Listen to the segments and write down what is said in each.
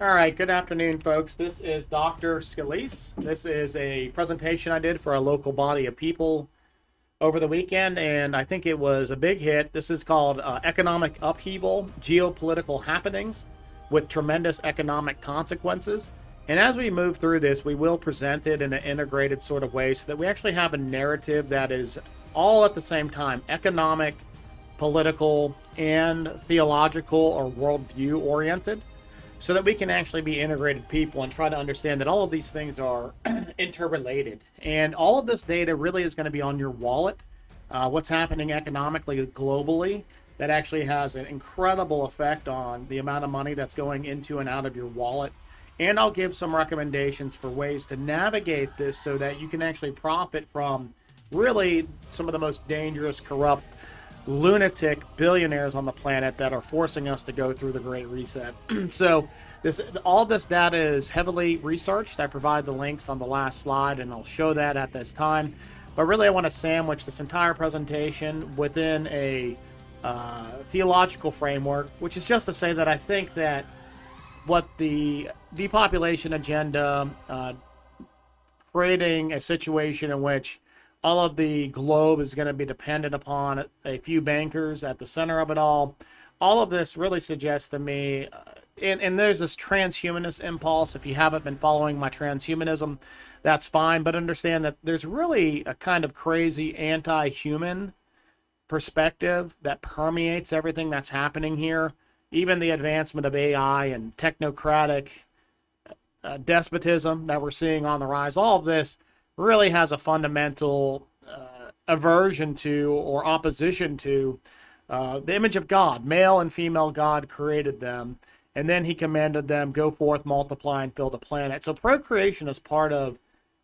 All right, good afternoon, folks. This is Dr. Scalise. This is a presentation I did for a local body of people over the weekend, and I think it was a big hit. This is called Economic Upheaval, Geopolitical Happenings with Tremendous Economic Consequences. And as we move through this, we will present it in an integrated sort of way so that we actually have a narrative that is all at the same time economic, political, and theological or worldview oriented, so that we can actually be integrated people and try to understand that all of these things are interrelated. And all of this data really is going to be on your wallet, what's happening economically globally, that actually has an incredible effect on the amount of money that's going into and out of your wallet. And I'll give some recommendations for ways to navigate this so that you can actually profit from really some of the most dangerous, corrupt, lunatic billionaires on the planet that are forcing us to go through the Great Reset. So all this data is heavily researched. I provide the links on the last slide, and I'll show that at this time. But really, I want to sandwich this entire presentation within a theological framework, which is just to say that I think that what the depopulation agenda, creating a situation in which all of the globe is going to be dependent upon a few bankers at the center of it all of this really suggests to me, and there's this transhumanist impulse. If you haven't been following my transhumanism, that's fine, but understand that there's really a kind of crazy anti-human perspective that permeates everything that's happening here. Even the advancement of AI and technocratic despotism that we're seeing on the rise, all of this really has a fundamental aversion to or opposition to the image of God. Male and female God created them, and then he commanded them, go forth, multiply, and fill the planet. So procreation is part of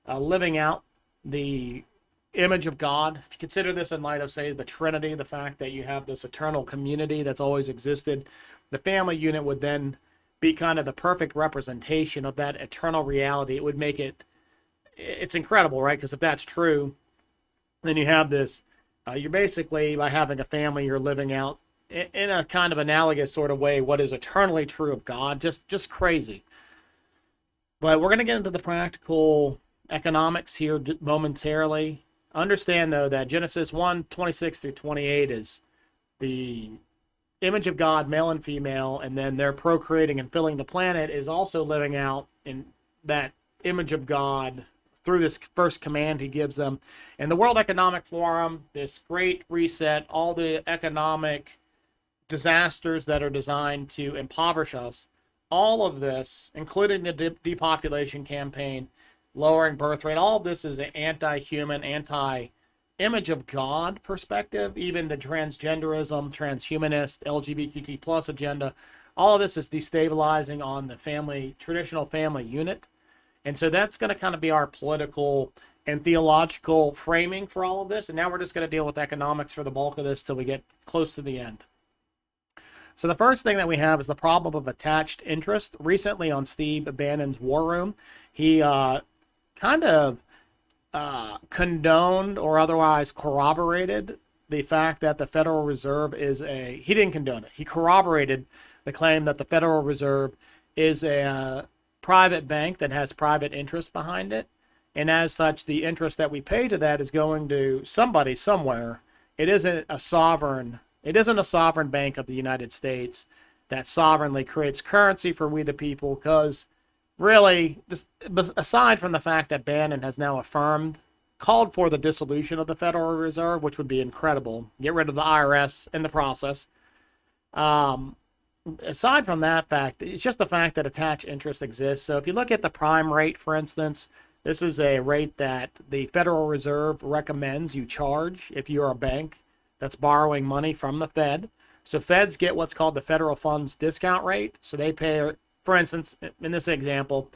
living out the image of God. If you consider this in light of, say, the Trinity, the fact that you have this eternal community that's always existed, the family unit would then be kind of the perfect representation of that eternal reality. It would make it's incredible, right? Because if that's true, then you have this, you're basically, by having a family, you're living out in a kind of analogous sort of way what is eternally true of God. Just crazy. But we're going to get into the practical economics here momentarily. Understand, though, that Genesis 1:26 through 28 is the image of God, male and female, and then they're procreating and filling the planet is also living out in that image of God through this first command he gives them. And the World Economic Forum, this great reset, all the economic disasters that are designed to impoverish us, all of this, including the depopulation campaign, lowering birth rate, all of this is an anti-human, anti-image of God perspective. Even the transgenderism, transhumanist, LGBTQ plus agenda, all of this is destabilizing on the traditional family unit. And so that's going to kind of be our political and theological framing for all of this. And now we're just going to deal with economics for the bulk of this till we get close to the end. So the first thing that we have is the problem of attached interest. Recently on Steve Bannon's War Room, he kind of condoned or otherwise corroborated the fact that the Federal Reserve he didn't condone it. He corroborated the claim that the Federal Reserve is a private bank that has private interest behind it, and as such the interest that we pay to that is going to somebody somewhere. It isn't a sovereign bank of the United States that sovereignly creates currency for we the people, because really, just aside from the fact that Bannon has now called for the dissolution of the Federal Reserve, which would be incredible, get rid of the IRS in the process, aside from that fact, it's just the fact that attached interest exists. So if you look at the prime rate, for instance, this is a rate that the Federal Reserve recommends you charge if you're a bank that's borrowing money from the Fed. So Feds get what's called the federal funds discount rate. So they pay, for instance, in this example,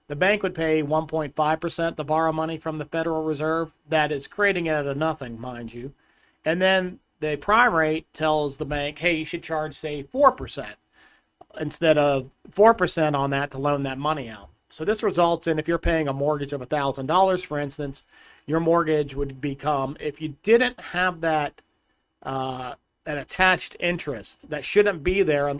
the bank would pay 1.5% to borrow money from the Federal Reserve. That is creating it at a nothing, mind you. And then the prime rate tells the bank, hey, you should charge, say, 4%. Instead of 4% on that to loan that money out. So this results in, if you're paying a mortgage of $1,000, for instance, your mortgage would become, if you didn't have that attached interest that shouldn't be there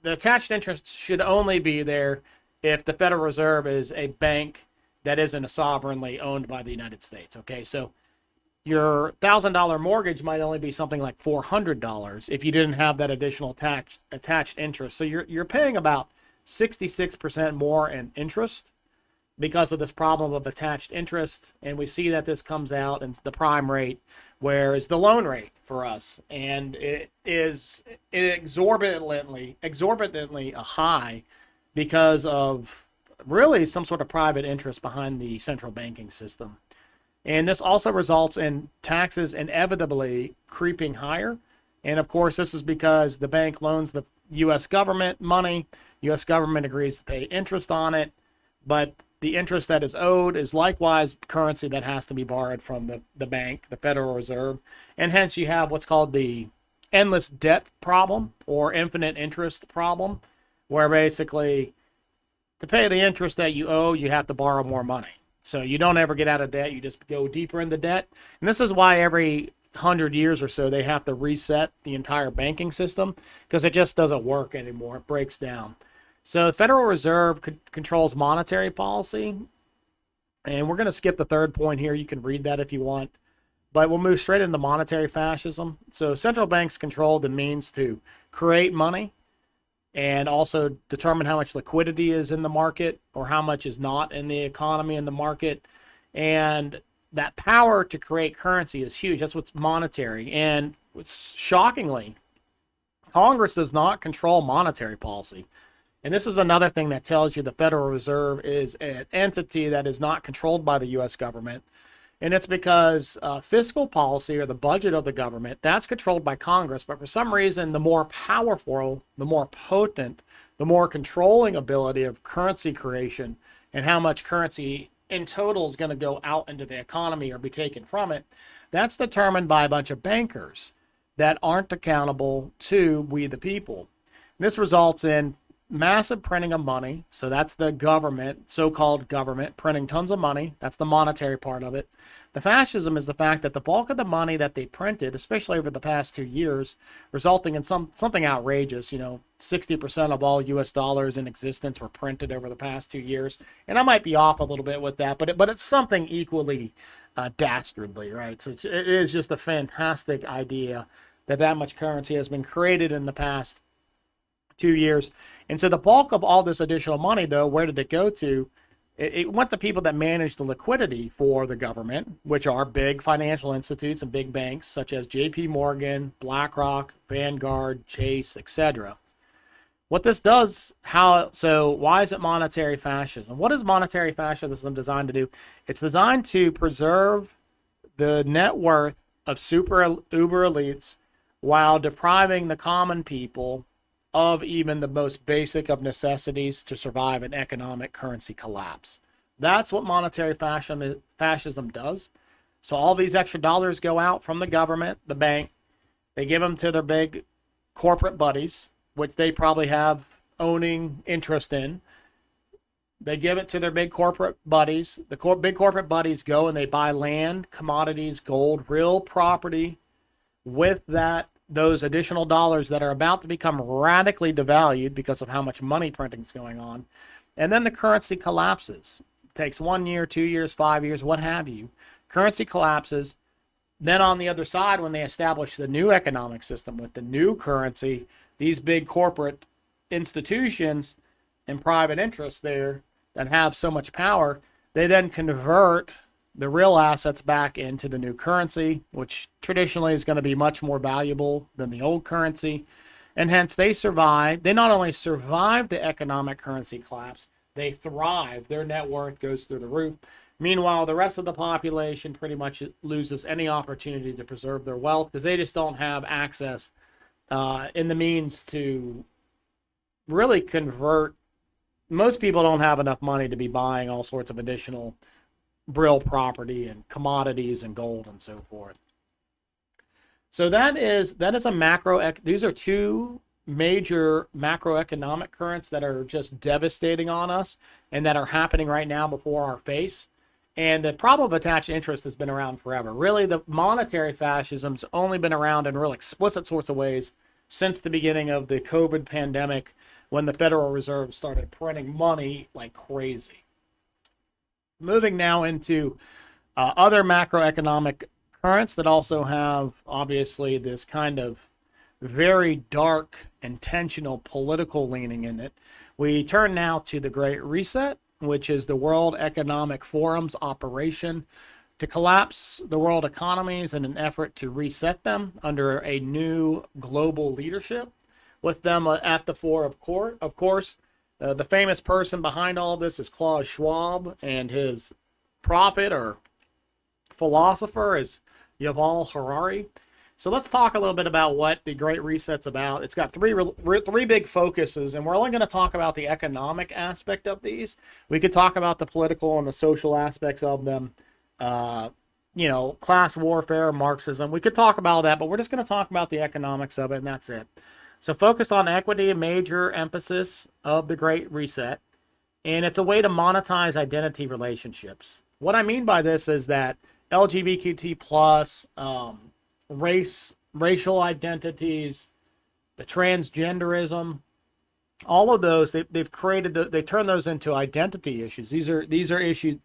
the attached interest should only be there if the Federal Reserve is a bank that isn't a sovereignly owned by the United States. Okay, so your $1,000 mortgage might only be something like $400 if you didn't have that additional attached interest. So you're paying about 66% more in interest because of this problem of attached interest. And we see that this comes out in the prime rate, where is the loan rate for us. And it is exorbitantly high because of really some sort of private interest behind the central banking system. And this also results in taxes inevitably creeping higher. And of course, this is because the bank loans the U.S. government money. U.S. government agrees to pay interest on it, but the interest that is owed is likewise currency that has to be borrowed from the bank, the Federal Reserve. And hence you have what's called the endless debt problem or infinite interest problem, where basically to pay the interest that you owe, you have to borrow more money. So you don't ever get out of debt. You just go deeper into debt. And this is why every 100 years or so, they have to reset the entire banking system because it just doesn't work anymore. It breaks down. So the Federal Reserve controls monetary policy. And we're going to skip the third point here. You can read that if you want. But we'll move straight into monetary fascism. So central banks control the means to create money and also determine how much liquidity is in the market or how much is not in the economy and the market. And that power to create currency is huge. That's what's monetary. And shockingly, Congress does not control monetary policy. And this is another thing that tells you the Federal Reserve is an entity that is not controlled by the U.S. government. And it's because fiscal policy or the budget of the government, that's controlled by Congress. But for some reason, the more powerful, the more potent, the more controlling ability of currency creation and how much currency in total is going to go out into the economy or be taken from it, that's determined by a bunch of bankers that aren't accountable to we the people. And this results in massive printing of money. So that's the government, so-called government, printing tons of money. That's the monetary part of it. The fascism is the fact that the bulk of the money that they printed, especially over the past 2 years, resulting in something outrageous, 60% of all US dollars in existence were printed over the past 2 years. And I might be off a little bit with that, but it's something equally dastardly, right? So it is just a fantastic idea that much currency has been created in the past 2 years. And so the bulk of all this additional money, though, where did it go to? It went to people that manage the liquidity for the government, which are big financial institutes and big banks such as JP Morgan, BlackRock, Vanguard, Chase, etc. What this does, so why is it monetary fascism? What is monetary fascism designed to do? It's designed to preserve the net worth of uber elites while depriving the common people of even the most basic of necessities to survive an economic currency collapse. That's what monetary fascism does. So all these extra dollars go out from the government, the bank. They give them to their big corporate buddies, which they probably have owning interest in. They give it to their big corporate buddies. The big corporate buddies go and they buy land, commodities, gold, real property with those additional dollars that are about to become radically devalued because of how much money printing is going on. And then the currency collapses. It takes 1 year, 2 years, 5 years, what have you. Currency collapses. Then on the other side, when they establish the new economic system with the new currency, these big corporate institutions and private interests there that have so much power, they then convert the real assets back into the new currency, which traditionally is going to be much more valuable than the old currency. And hence they survive. They not only survive the economic currency collapse, they thrive. Their net worth goes through the roof. Meanwhile, the rest of the population pretty much loses any opportunity to preserve their wealth because they just don't have access in the means to really convert. Most people don't have enough money to be buying all sorts of additional real property and commodities and gold and so forth. So that is a these are two major macroeconomic currents that are just devastating on us and that are happening right now before our face. And the problem of attached interest has been around forever. Really, the monetary fascism's only been around in real explicit sorts of ways since the beginning of the COVID pandemic, when the Federal Reserve started printing money like crazy. Moving now into other macroeconomic currents that also have obviously this kind of very dark, intentional political leaning in it. We turn now to the Great Reset, which is the World Economic Forum's operation to collapse the world economies in an effort to reset them under a new global leadership. With them at the fore, of course, the famous person behind all of this is Klaus Schwab, and his prophet or philosopher is Yuval Harari. So let's talk a little bit about what the Great Reset's about. It's got three big focuses, and we're only going to talk about the economic aspect of these. We could talk about the political and the social aspects of them, class warfare, Marxism. We could talk about that, but we're just going to talk about the economics of it, and that's it. So focus on equity, a major emphasis of the Great Reset, and it's a way to monetize identity relationships. What I mean by this is that LGBTQ plus, racial identities, the transgenderism, all of those, they've created, they turn those into identity issues. These are issues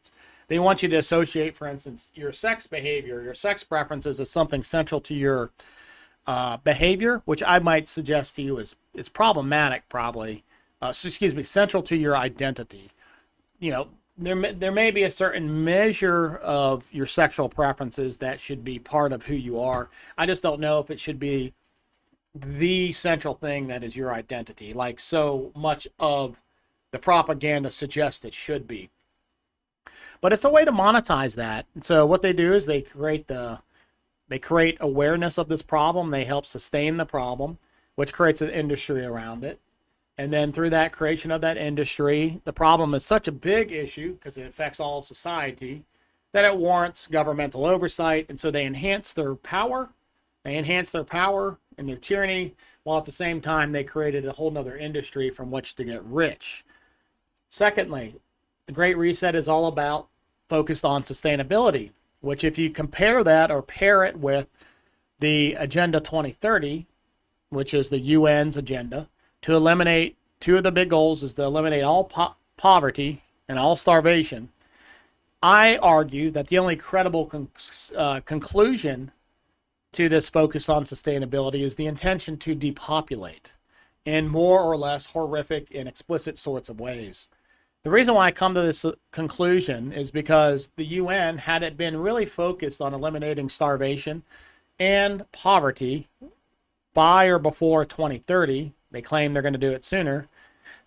they want you to associate, for instance, your sex behavior, your sex preferences as something central to your behavior, which I might suggest to you is problematic, probably. Central to your identity. There may be a certain measure of your sexual preferences that should be part of who you are. I just don't know if it should be the central thing that is your identity, like so much of the propaganda suggests it should be. But it's a way to monetize that. So what they do is they create awareness of this problem. They help sustain the problem, which creates an industry around it. And then through that creation of that industry, the problem is such a big issue because it affects all of society that it warrants governmental oversight. And so they enhance their power. They enhance their power and their tyranny, while at the same time they created a whole nother industry from which to get rich. Secondly, the Great Reset is all about focused on sustainability, which if you compare that or pair it with the Agenda 2030, which is the UN's agenda, to eliminate, two of the big goals is to eliminate all poverty and all starvation. I argue that the only credible conclusion to this focus on sustainability is the intention to depopulate in more or less horrific and explicit sorts of ways. The reason why I come to this conclusion is because the UN, had it been really focused on eliminating starvation and poverty by or before 2030, they claim they're going to do it sooner,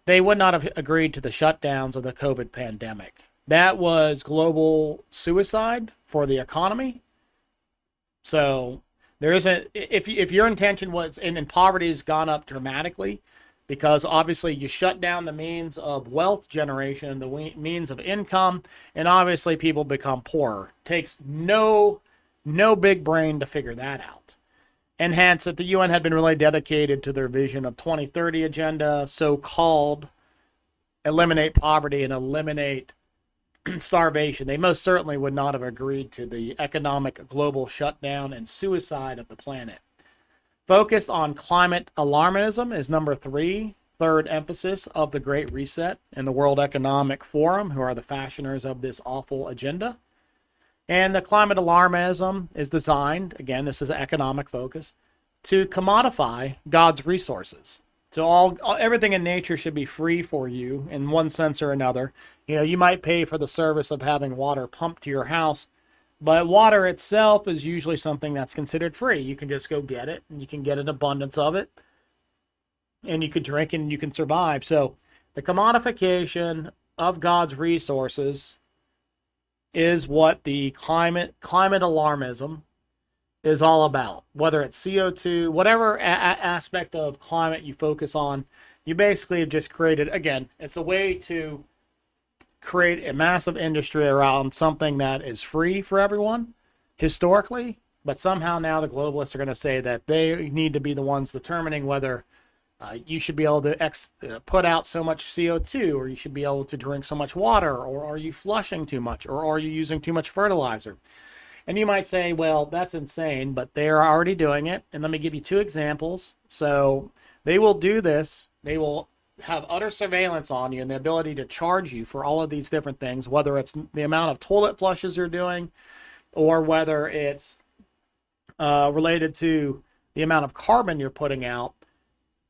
they would not have agreed to the shutdowns of the COVID pandemic. That was global suicide for the economy. So there isn't, if your intention was, and poverty has gone up dramatically, because obviously you shut down the means of wealth generation, the means of income, and obviously people become poorer. It takes no big brain to figure that out. And hence, that the UN had been really dedicated to their vision of 2030 agenda, so-called eliminate poverty and eliminate starvation, they most certainly would not have agreed to the economic global shutdown and suicide of the planet. Focus on climate alarmism is number 3, third emphasis of the Great Reset and the World Economic Forum, who are the fashioners of this awful agenda. And the climate alarmism is designed, again, this is an economic focus, to commodify God's resources. So everything in nature should be free for you in one sense or another. You might pay for the service of having water pumped to your house, but water itself is usually something that's considered free. You can just go get it, and you can get an abundance of it, and you can drink and you can survive. So the commodification of God's resources is what the climate alarmism is all about. Whether it's CO2, whatever aspect of climate you focus on, you basically have just created, again, it's a way to create a massive industry around something that is free for everyone historically, but somehow now the globalists are going to say that they need to be the ones determining whether you should be able to put out so much CO2, or you should be able to drink so much water, or are you flushing too much, or are you using too much fertilizer? And you might say, well, that's insane, but they are already doing it. And let me give you two examples. So they will do this. They will have utter surveillance on you and the ability to charge you for all of these different things, whether it's the amount of toilet flushes you're doing or whether it's related to the amount of carbon you're putting out.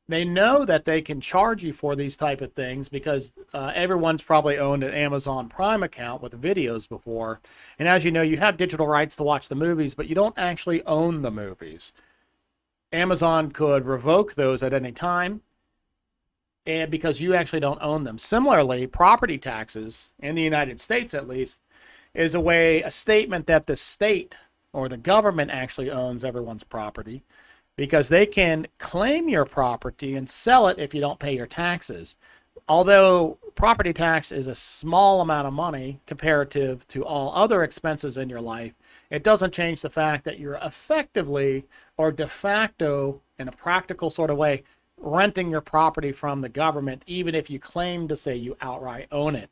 They know that they can charge you for these type of things because everyone's probably owned an Amazon Prime account with videos before. And as you know, you have digital rights to watch the movies, but you don't actually own the movies. Amazon could revoke those at any time, and because you actually don't own them. Similarly, property taxes, in the United States at least, is a statement that the state or the government actually owns everyone's property, because they can claim your property and sell it if you don't pay your taxes. Although property tax is a small amount of money comparative to all other expenses in your life, it doesn't change the fact that you're effectively or de facto, in a practical sort of way, renting your property from the government, even if you claim to say you outright own it.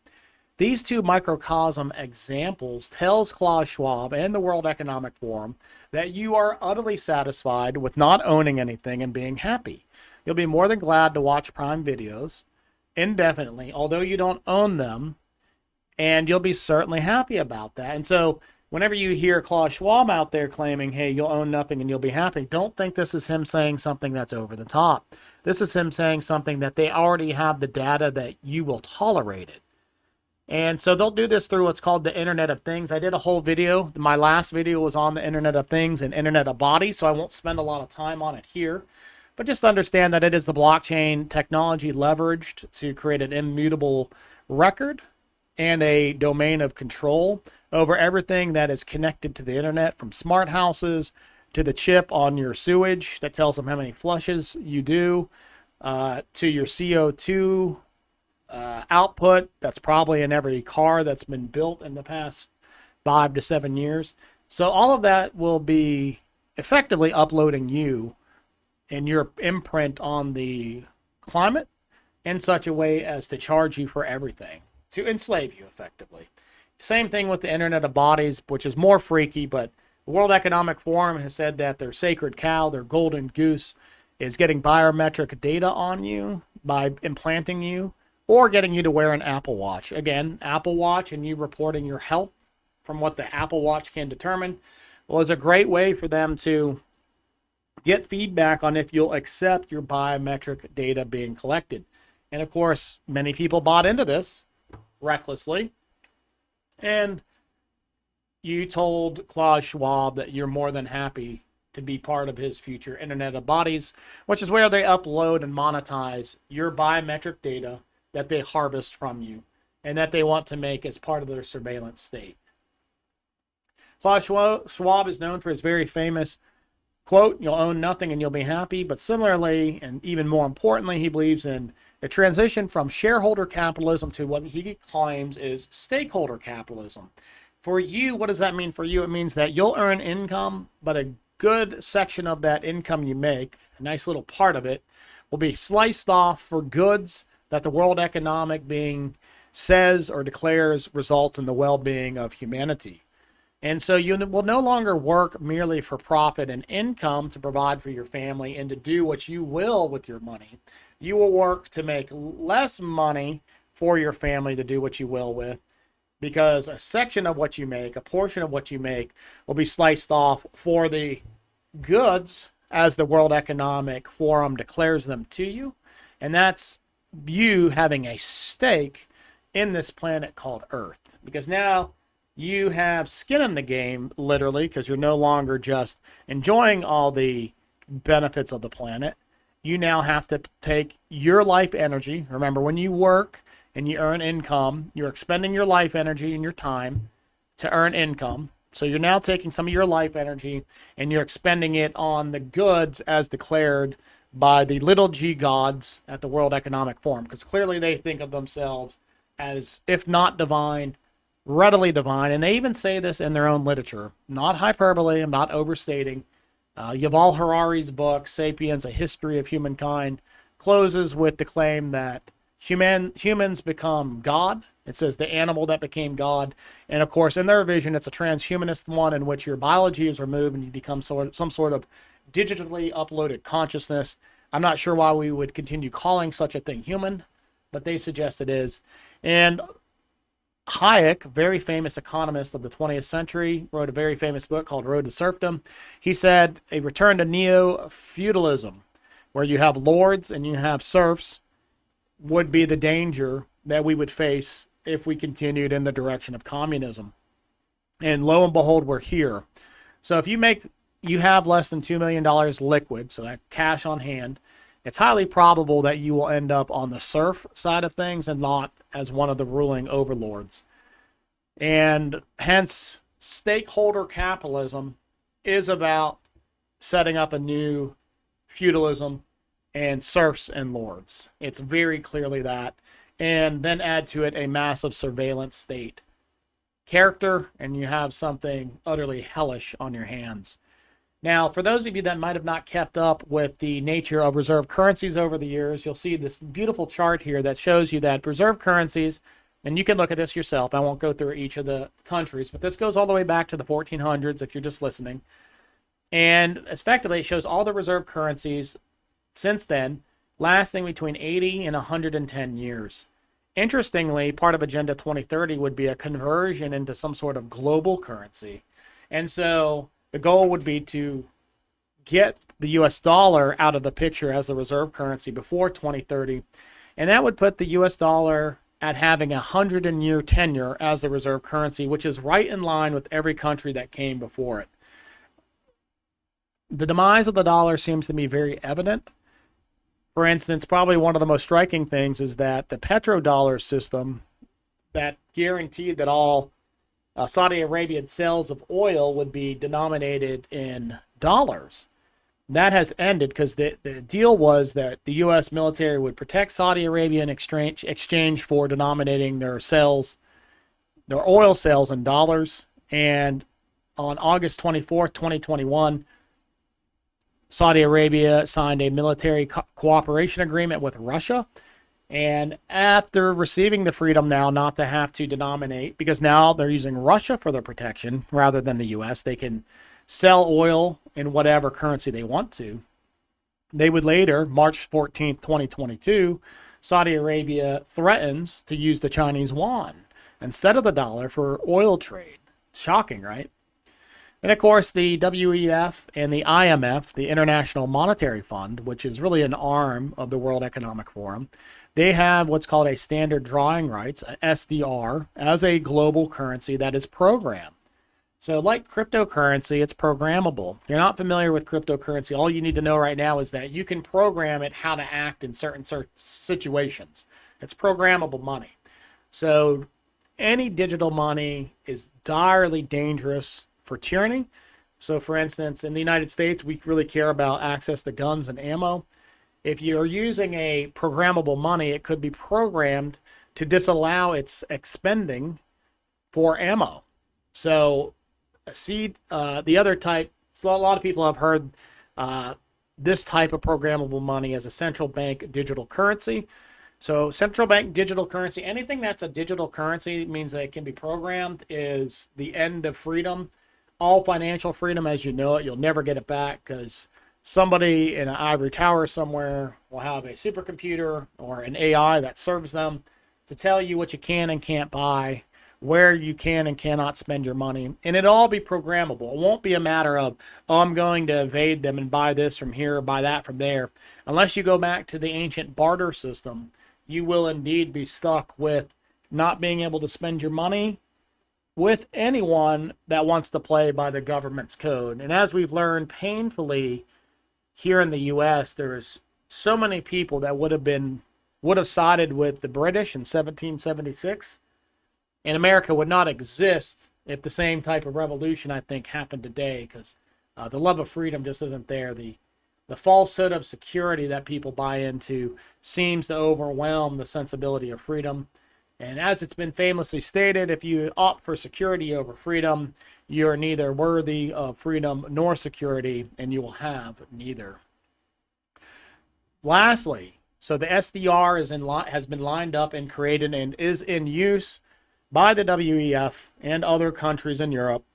These two microcosm examples tells Klaus Schwab and the World Economic Forum that you are utterly satisfied with not owning anything and being happy. You'll be more than glad to watch Prime videos indefinitely, although you don't own them, and you'll be certainly happy about that. And so whenever you hear Klaus Schwab out there claiming, hey, you'll own nothing and you'll be happy, don't think this is him saying something that's over the top. This is him saying something that they already have the data that you will tolerate it. And so they'll do this through what's called the Internet of Things. I did a whole video. My last video was on the Internet of Things and Internet of Bodies, so I won't spend a lot of time on it here. But just understand that it is the blockchain technology leveraged to create an immutable record and a domain of control over everything that is connected to the internet, from smart houses to the chip on your sewage that tells them how many flushes you do, to your CO2 output that's probably in every car that's been built in the past 5 to 7 years. So all of that will be effectively uploading you and your imprint on the climate in such a way as to charge you for everything, to enslave you effectively. Same thing with the Internet of Bodies, which is more freaky, but the World Economic Forum has said that their sacred cow, their golden goose, is getting biometric data on you by implanting you or getting you to wear an Apple Watch. Again, Apple Watch and you reporting your health from what the Apple Watch can determine was a great way for them to get feedback on if you'll accept your biometric data being collected. And of course, many people bought into this recklessly. And you told Klaus Schwab that you're more than happy to be part of his future Internet of Bodies, which is where they upload and monetize your biometric data that they harvest from you and that they want to make as part of their surveillance state. Klaus Schwab is known for his very famous quote, "You'll own nothing and you'll be happy." But similarly, and even more importantly, he believes in a transition from shareholder capitalism to what he claims is stakeholder capitalism. For you, what does that mean for you? It means that you'll earn income, but a good section of that income you make, a nice little part of it, will be sliced off for goods that the World Economic being says or declares results in the well-being of humanity. And so you will no longer work merely for profit and income to provide for your family and to do what you will with your money. You will work to make less money for your family to do what you will with, because a section of what you make, a portion of what you make, will be sliced off for the goods as the World Economic Forum declares them to you. And that's you having a stake in this planet called Earth, because now you have skin in the game, literally, because you're no longer just enjoying all the benefits of the planet. You now have to take your life energy. Remember, when you work and you earn income, you're expending your life energy and your time to earn income. So you're now taking some of your life energy and you're expending it on the goods as declared by the little g gods at the World Economic Forum, because clearly they think of themselves as, if not divine, readily divine. And they even say this in their own literature. Not hyperbole, I'm not overstating. Yuval Harari's book, Sapiens, A History of Humankind, closes with the claim that humans become God. It says the animal that became God. And of course, in their vision, it's a transhumanist one in which your biology is removed and you become some sort of digitally uploaded consciousness. I'm not sure why we would continue calling such a thing human, but they suggest it is. And Hayek, very famous economist of the 20th century, wrote a very famous book called Road to Serfdom. He said a return to neo-feudalism, where you have lords and you have serfs, would be the danger that we would face if we continued in the direction of communism. And lo and behold, we're here. So if you have less than $2 million liquid, so that cash on hand, it's highly probable that you will end up on the serf side of things and not as one of the ruling overlords. And hence, stakeholder capitalism is about setting up a new feudalism and serfs and lords. It's very clearly that. And then add to it a massive surveillance state character, and you have something utterly hellish on your hands. Now, for those of you that might have not kept up with the nature of reserve currencies over the years, you'll see this beautiful chart here that shows you that reserve currencies, and you can look at this yourself. I won't go through each of the countries, but this goes all the way back to the 1400s if you're just listening. And effectively, it shows all the reserve currencies since then, lasting between 80 and 110 years. Interestingly, part of Agenda 2030 would be a conversion into some sort of global currency. And so the goal would be to get the US dollar out of the picture as a reserve currency before 2030. And that would put the US dollar at having a 100-year tenure as the reserve currency, which is right in line with every country that came before it. The demise of the dollar seems to be very evident. For instance, probably one of the most striking things is that the petrodollar system that guaranteed that all Saudi Arabian sales of oil would be denominated in dollars. That has ended because the deal was that the U.S. military would protect Saudi Arabia in exchange for denominating their oil sales in dollars. And on August 24th, 2021, Saudi Arabia signed a military cooperation agreement with Russia. And after receiving the freedom now not to have to denominate, because now they're using Russia for their protection rather than the U.S., they can sell oil in whatever currency they want to. They would later, March 14th, 2022, Saudi Arabia threatens to use the Chinese yuan instead of the dollar for oil trade. Shocking, right? And of course, the WEF and the IMF, the International Monetary Fund, which is really an arm of the World Economic Forum, they have what's called a standard drawing rights, a SDR, as a global currency that is programmed. So like cryptocurrency, it's programmable. If you're not familiar with cryptocurrency, all you need to know right now is that you can program it how to act in certain situations. It's programmable money. So any digital money is direly dangerous for tyranny. So for instance, in the United States, we really care about access to guns and ammo. If you're using a programmable money, it could be programmed to disallow its expending for ammo. So the other type, so a lot of people have heard this type of programmable money as a central bank digital currency. So central bank digital currency, anything that's a digital currency means that it can be programmed, is the end of freedom. All financial freedom as you know it, you'll never get it back because somebody in an ivory tower somewhere will have a supercomputer or an AI that serves them to tell you what you can and can't buy, where you can and cannot spend your money, and it'll all be programmable. It won't be a matter of, oh, I'm going to evade them and buy this from here, buy that from there. Unless you go back to the ancient barter system, you will indeed be stuck with not being able to spend your money with anyone that wants to play by the government's code. And as we've learned painfully here in the U.S., there's so many people that would have sided with the British in 1776. And America would not exist if the same type of revolution, I think, happened today, because the love of freedom just isn't there. The falsehood of security that people buy into seems to overwhelm the sensibility of freedom. And as it's been famously stated, if you opt for security over freedom, you're neither worthy of freedom nor security, and you will have neither. Lastly, So the SDR has been lined up and created and is in use by the WEF and other countries in Europe,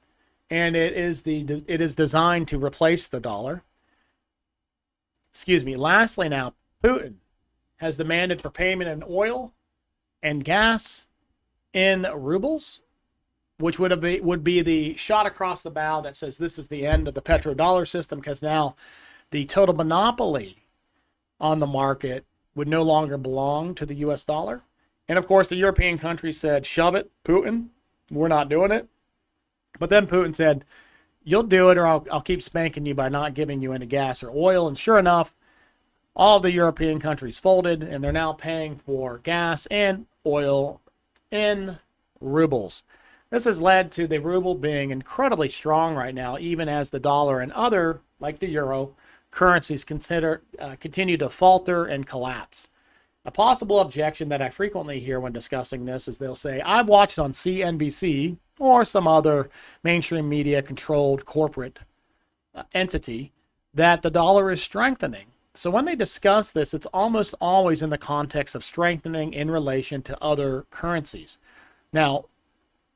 and it is designed to replace the dollar. Excuse me. Lastly, now Putin has demanded for payment in oil and gas in rubles, which would be the shot across the bow that says this is the end of the petrodollar system, because now the total monopoly on the market would no longer belong to the US dollar. And of course, the European countries said, shove it, Putin, we're not doing it. But then Putin said, you'll do it or I'll keep spanking you by not giving you any gas or oil. And sure enough, all of the European countries folded, and they're now paying for gas and oil in rubles. This has led to the ruble being incredibly strong right now, even as the dollar and other, like the euro, currencies continue to falter and collapse. A possible objection that I frequently hear when discussing this is they'll say, I've watched on CNBC or some other mainstream media controlled corporate entity that the dollar is strengthening. So when they discuss this, it's almost always in the context of strengthening in relation to other currencies. Now,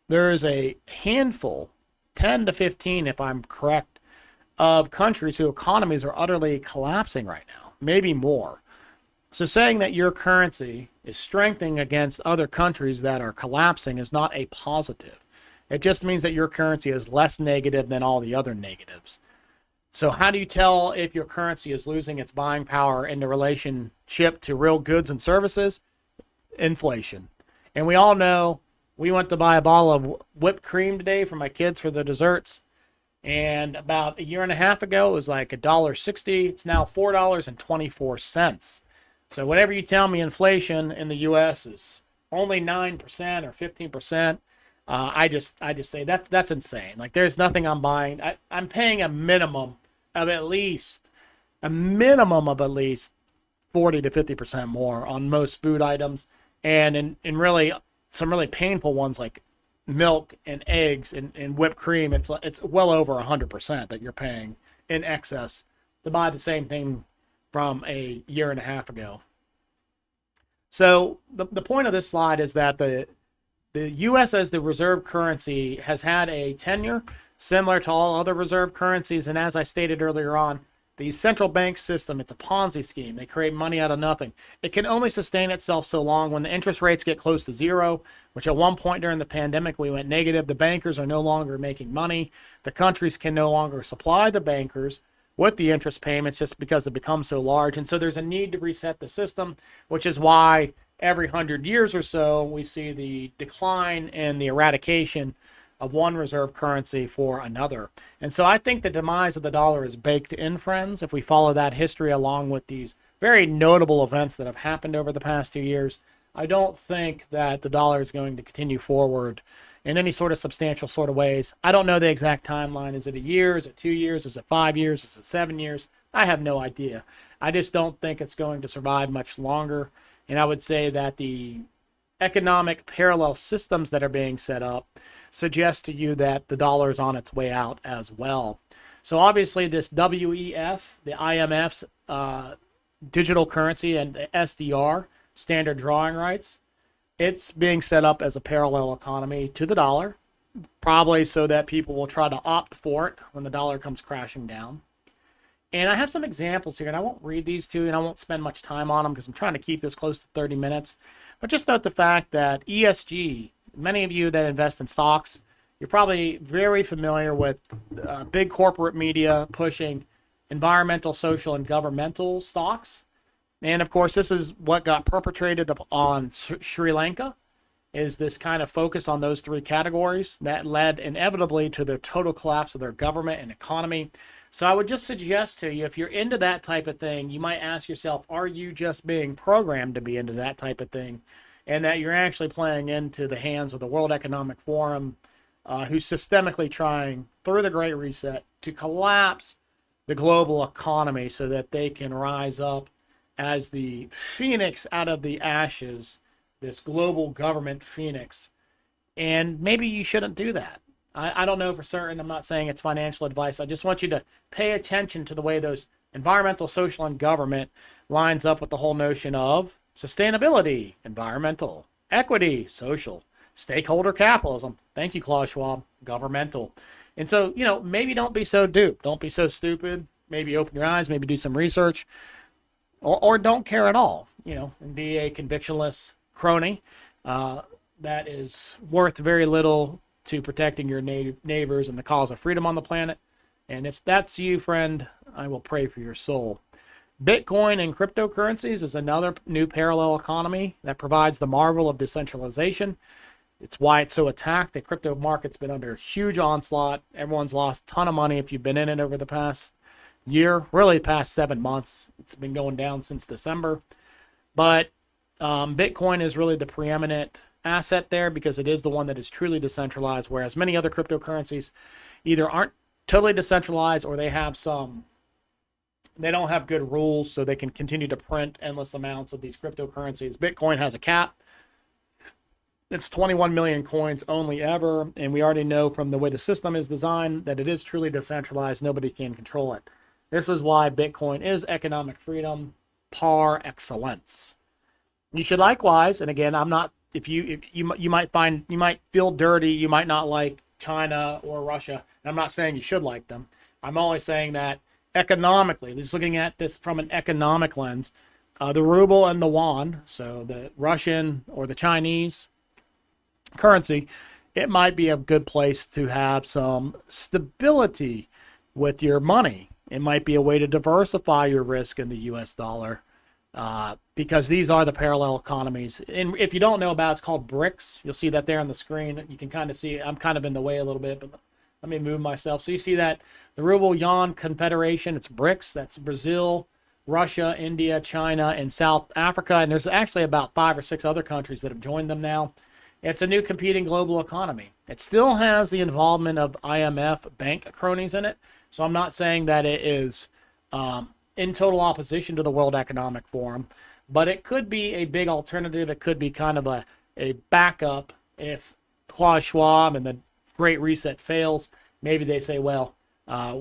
there is a handful, 10 to 15 if I'm correct, of countries whose economies are utterly collapsing right now, maybe more. So saying that your currency is strengthening against other countries that are collapsing is not a positive. It just means that your currency is less negative than all the other negatives. So how do you tell if your currency is losing its buying power in the relationship to real goods and services? Inflation. And we all know, we went to buy a bottle of whipped cream today for my kids for the desserts. And about a year and a half ago, it was like $1.60. It's now $4.24. So whatever you tell me inflation in the U.S. is only 9% or 15%, I just say that's insane. Like, there's nothing I'm buying. I'm paying a minimum of at least 40 to 50% more on most food items, and in really some really painful ones like milk and eggs and whipped cream. It's well over 100% that you're paying in excess to buy the same thing from a year and a half ago. So the point of this slide is that the U.S. as the reserve currency has had a tenure similar to all other reserve currencies. And as I stated earlier on, the central bank system, it's a Ponzi scheme. They create money out of nothing. It can only sustain itself so long. When the interest rates get close to zero, which at one point during the pandemic we went negative, the bankers are no longer making money. The countries can no longer supply the bankers with the interest payments just because it becomes so large. And so there's a need to reset the system, which is why every 100 years or so we see the decline and the eradication of one reserve currency for another. And so I think the demise of the dollar is baked in, friends, if we follow that history along with these very notable events that have happened over the past 2 years. I don't think that the dollar is going to continue forward in any sort of substantial sort of ways. I don't know the exact timeline. Is it a year? Is it 2 years? Is it 5 years? Is it 7 years? I have no idea. I just don't think it's going to survive much longer. And I would say that the economic parallel systems that are being set up suggest to you that the dollar is on its way out as well. So obviously this WEF, the IMF's digital currency, and the SDR, standard drawing rights, it's being set up as a parallel economy to the dollar, probably so that people will try to opt for it when the dollar comes crashing down. And I have some examples here, and I won't read these to you, and I won't spend much time on them because I'm trying to keep this close to 30 minutes. But just note the fact that ESG, many of you that invest in stocks, you're probably very familiar with big corporate media pushing environmental, social, and governmental stocks. And of course, this is what got perpetrated on Sri Lanka, is this kind of focus on those three categories that led inevitably to the total collapse of their government and economy. So I would just suggest to you, if you're into that type of thing, you might ask yourself, are you just being programmed to be into that type of thing? And that you're actually playing into the hands of the World Economic Forum, who's systemically trying, through the Great Reset, to collapse the global economy so that they can rise up as the phoenix out of the ashes, this global government phoenix. And maybe you shouldn't do that. I don't know for certain. I'm not saying it's financial advice. I just want you to pay attention to the way those Environmental, social, and government lines up with the whole notion of sustainability, environmental, equity, social, stakeholder capitalism. Thank you, Klaus Schwab, governmental. And so, maybe don't be so duped. Don't be so stupid. Maybe open your eyes, maybe do some research, or don't care at all, and be a convictionless crony that is worth very little to protecting your neighbors and the cause of freedom on the planet. And if that's you, friend, I will pray for your soul. Bitcoin and cryptocurrencies is another new parallel economy that provides the marvel of decentralization. It's why it's so attacked. The crypto market's been under huge onslaught. Everyone's lost a ton of money if you've been in it over the past year, really past 7 months. It's been going down since December. But Bitcoin is really the preeminent asset there because it is the one that is truly decentralized, whereas many other cryptocurrencies either aren't totally decentralized or they don't have good rules, so they can continue to print endless amounts of these cryptocurrencies. Bitcoin has a cap. It's 21 million coins only ever, and we already know from the way the system is designed that it is truly decentralized. Nobody can control it. This is why Bitcoin is economic freedom par excellence. You should likewise, and again, I'm not, if you might feel dirty, you might not like China or Russia, and I'm not saying you should like them. I'm only saying that economically, just looking at this from an economic lens, the ruble and the yuan, so the Russian or the Chinese currency, it might be a good place to have some stability with your money. It might be a way to diversify your risk in the US dollar because these are the parallel economies. And if you don't know about it, it's called BRICS. You'll see that there on the screen. You can kind of see, I'm kind of in the way a little bit, but let me move myself. So you see that the Ruble Yuan Confederation, it's BRICS. That's Brazil, Russia, India, China, and South Africa. And there's actually about 5 or 6 other countries that have joined them now. It's a new competing global economy. It still has the involvement of IMF bank cronies in it. So I'm not saying that it is in total opposition to the World Economic Forum, but it could be a big alternative. It could be kind of a backup if Klaus Schwab and the Great Reset fails. Maybe they say, well,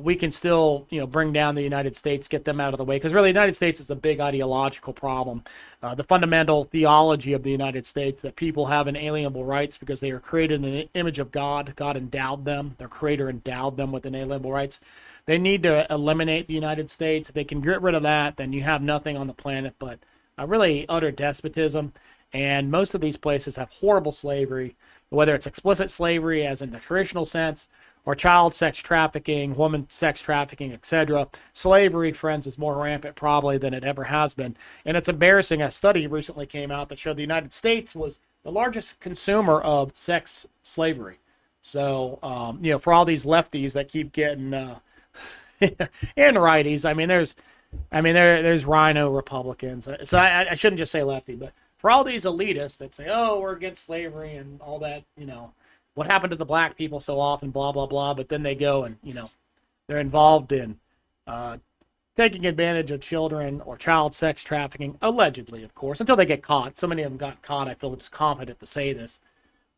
we can still, bring down the United States, get them out of the way. Because really, the United States is a big ideological problem. The fundamental theology of the United States that people have inalienable rights because they are created in the image of God. God endowed them. Their creator endowed them with inalienable rights. They need to eliminate the United States. If they can get rid of that, then you have nothing on the planet but really utter despotism. And most of these places have horrible slavery, whether it's explicit slavery as in the traditional sense, or child sex trafficking, woman sex trafficking, etc. Slavery, friends, is more rampant probably than it ever has been. And it's embarrassing. A study recently came out that showed the United States was the largest consumer of sex slavery. So, for all these lefties that keep getting, and righties, there's rhino Republicans. So I shouldn't just say lefty, but for all these elitists that say, oh, we're against slavery and all that, what happened to the black people so often, blah, blah, blah. But then they go and, they're involved in taking advantage of children or child sex trafficking, allegedly, of course, until they get caught. So many of them got caught, I feel just confident to say this.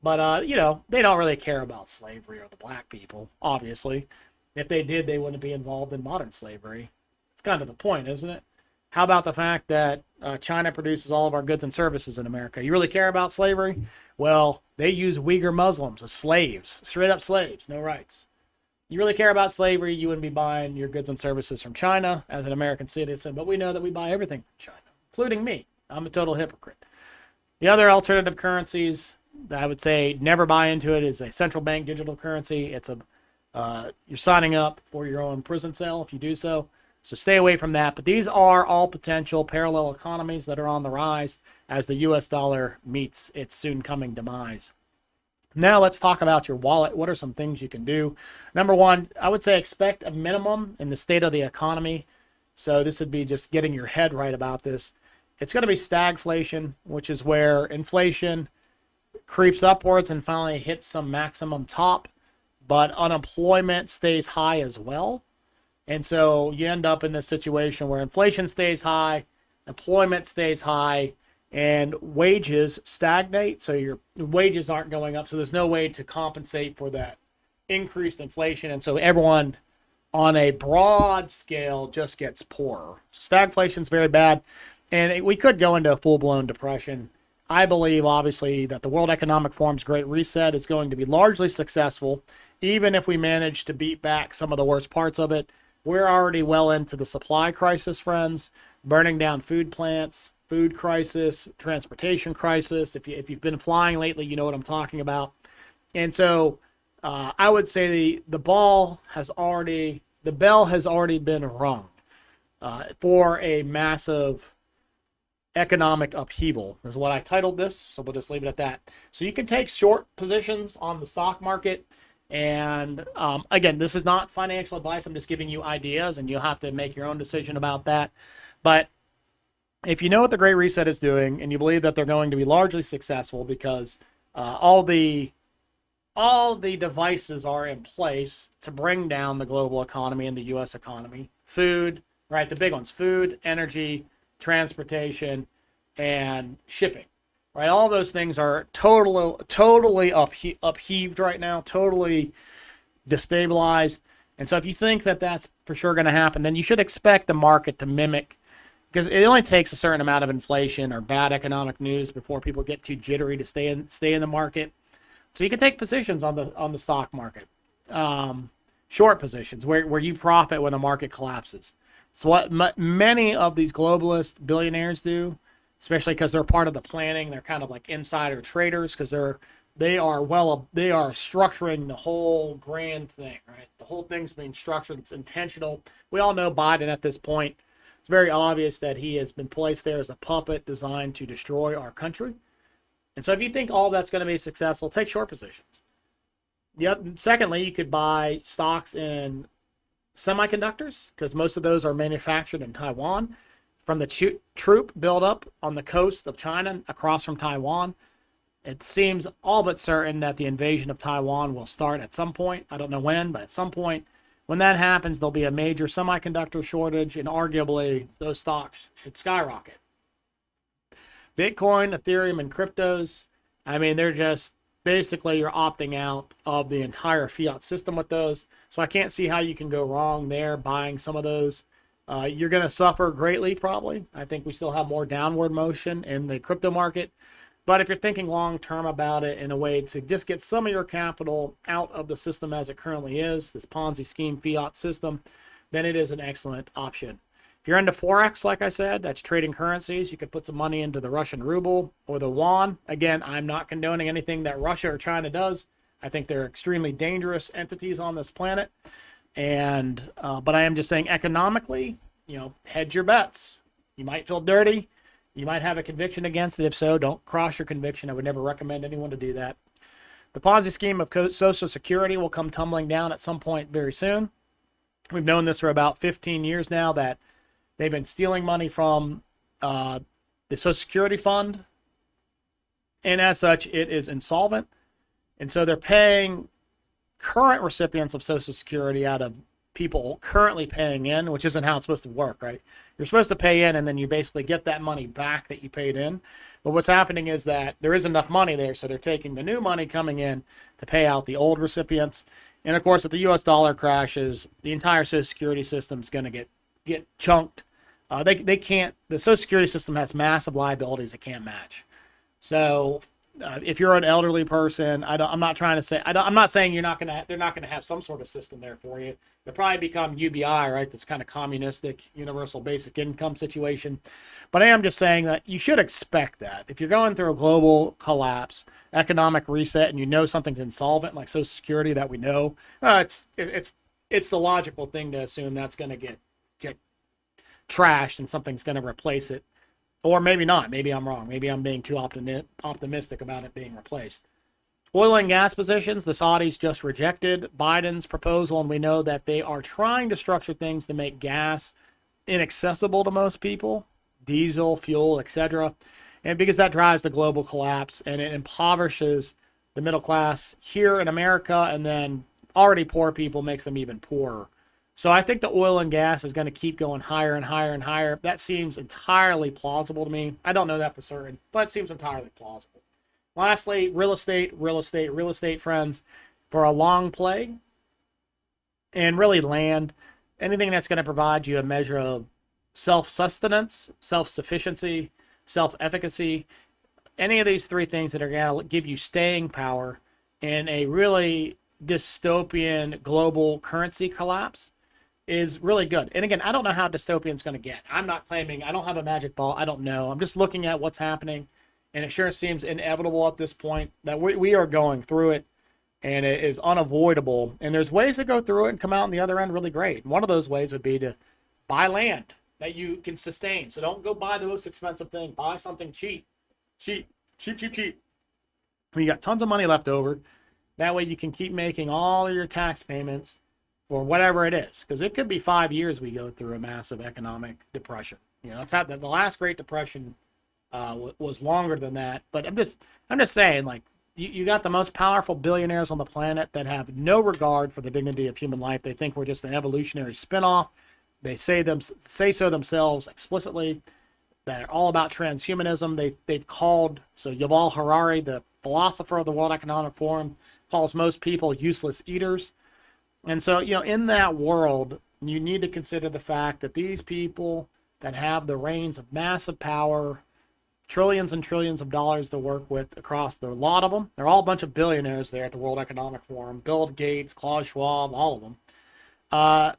But, they don't really care about slavery or the black people, obviously. If they did, they wouldn't be involved in modern slavery. It's kind of the point, isn't it? How about the fact that China produces all of our goods and services in America? You really care about slavery? Well, they use Uyghur Muslims as slaves, straight up slaves, no rights. You really care about slavery, you wouldn't be buying your goods and services from China as an American citizen, but we know that we buy everything from China, including me. I'm a total hypocrite. The other alternative currencies that I would say never buy into it is a central bank digital currency. It's you're signing up for your own prison cell if you do so. So stay away from that. But these are all potential parallel economies that are on the rise as the US dollar meets its soon coming demise. Now let's talk about your wallet. What are some things you can do? Number one, I would say expect a minimum in the state of the economy. So this would be just getting your head right about this. It's going to be stagflation, which is where inflation creeps upwards and finally hits some maximum top, but unemployment stays high as well. And so you end up in this situation where inflation stays high, employment stays high, and wages stagnate. So your wages aren't going up. So there's no way to compensate for that increased inflation. And so everyone on a broad scale just gets poorer. Stagflation is very bad, and we could go into a full-blown depression. I believe, obviously, that the World Economic Forum's Great Reset is going to be largely successful, even if we manage to beat back some of the worst parts of it. We're already well into the supply crisis, friends, burning down food plants, food crisis, transportation crisis. If you've been flying lately, you know what I'm talking about. And so I would say the bell has already been rung for a massive economic upheaval, is what I titled this. So we'll just leave it at that. So you can take short positions on the stock market. And again, this is not financial advice. I'm just giving you ideas, and you'll have to make your own decision about that. But if you know what the Great Reset is doing, and you believe that they're going to be largely successful because all the devices are in place to bring down the global economy and the U.S. economy, food, right? The big ones: food, energy, transportation, and shipping. Right, all those things are totally upheaved right now, totally destabilized. And so if you think that that's for sure going to happen, then you should expect the market to mimic, because it only takes a certain amount of inflation or bad economic news before people get too jittery to stay in the market. So you can take positions on the stock market, short positions where you profit when the market collapses. It's what many of these globalist billionaires do, especially because they're part of the planning. They're kind of like insider traders, because they are structuring the whole grand thing, right? The whole thing's being structured. It's intentional. We all know Biden at this point. It's very obvious that he has been placed there as a puppet designed to destroy our country. And so if you think all that's going to be successful, take short positions. Yep. Secondly, you could buy stocks in semiconductors, because most of those are manufactured in Taiwan. From the troop buildup on the coast of China across from Taiwan, it seems all but certain that the invasion of Taiwan will start at some point. I don't know when, but at some point. When that happens, there'll be a major semiconductor shortage, and arguably those stocks should skyrocket. Bitcoin, Ethereum, and cryptos, I mean, they're just basically you're opting out of the entire fiat system with those. So I can't see how you can go wrong there buying some of those. You're going to suffer greatly, probably. I think we still have more downward motion in the crypto market. But if you're thinking long term about it in a way to just get some of your capital out of the system as it currently is, this Ponzi scheme fiat system, then it is an excellent option. If you're into Forex, like I said, that's trading currencies. You could put some money into the Russian ruble or the yuan. Again, I'm not condoning anything that Russia or China does. I think they're extremely dangerous entities on this planet. But I am just saying economically, hedge your bets. You might feel dirty. You might have a conviction against it. If so, don't cross your conviction. I would never recommend anyone to do that. The Ponzi scheme of Social Security will come tumbling down at some point very soon. We've known this for about 15 years now, that they've been stealing money from the Social Security fund. And as such, it is insolvent. And so they're paying current recipients of Social Security out of people currently paying in, which isn't how it's supposed to work, right? You're supposed to pay in, and then you basically get that money back that you paid in. But what's happening is that there isn't enough money there, so they're taking the new money coming in to pay out the old recipients. And of course, if the U.S. dollar crashes, the entire Social Security system is going to get chunked. They can't. The Social Security system has massive liabilities it can't match. So if you're an elderly person, I'm not saying they're not going to have some sort of system there for you. They'll probably become UBI, right? This kind of communistic universal basic income situation. But I am just saying that you should expect that. If you're going through a global collapse, economic reset, and you know something's insolvent, like Social Security that we know, it's the logical thing to assume that's going to get trashed and something's going to replace it. Or maybe not. Maybe I'm wrong. Maybe I'm being too optimistic about it being replaced. Oil and gas positions, the Saudis just rejected Biden's proposal, and we know that they are trying to structure things to make gas inaccessible to most people, diesel, fuel, etc. And because that drives the global collapse, and it impoverishes the middle class here in America, and then already poor people makes them even poorer. So I think the oil and gas is going to keep going higher and higher and higher. That seems entirely plausible to me. I don't know that for certain, but it seems entirely plausible. Lastly, real estate, friends. For a long play, and really land, anything that's going to provide you a measure of self-sustenance, self-sufficiency, self-efficacy, any of these three things that are going to give you staying power in a really dystopian global currency collapse is really good. And again, I don't know how dystopian is going to get. I'm not claiming, I don't have a magic ball. I don't know. I'm just looking at what's happening. And it sure seems inevitable at this point that we are going through it, and it is unavoidable. And there's ways to go through it and come out on the other end really great. And one of those ways would be to buy land that you can sustain. So don't go buy the most expensive thing. Buy something cheap. Cheap. When you got tons of money left over, that way you can keep making all of your tax payments for whatever it is. Because it could be 5 years we go through a massive economic depression. You know, the last Great Depression was longer than that. But I'm just saying, like, you got the most powerful billionaires on the planet that have no regard for the dignity of human life. They think we're just an evolutionary spinoff. They say so themselves explicitly. They're all about transhumanism. They've called, so Yuval Harari, the philosopher of the World Economic Forum, calls most people useless eaters. And so, you know, in that world, you need to consider the fact that these people that have the reins of massive power, trillions and trillions of dollars to work with across a lot of them. They're all a bunch of billionaires there at the World Economic Forum. Bill Gates, Klaus Schwab, all of them.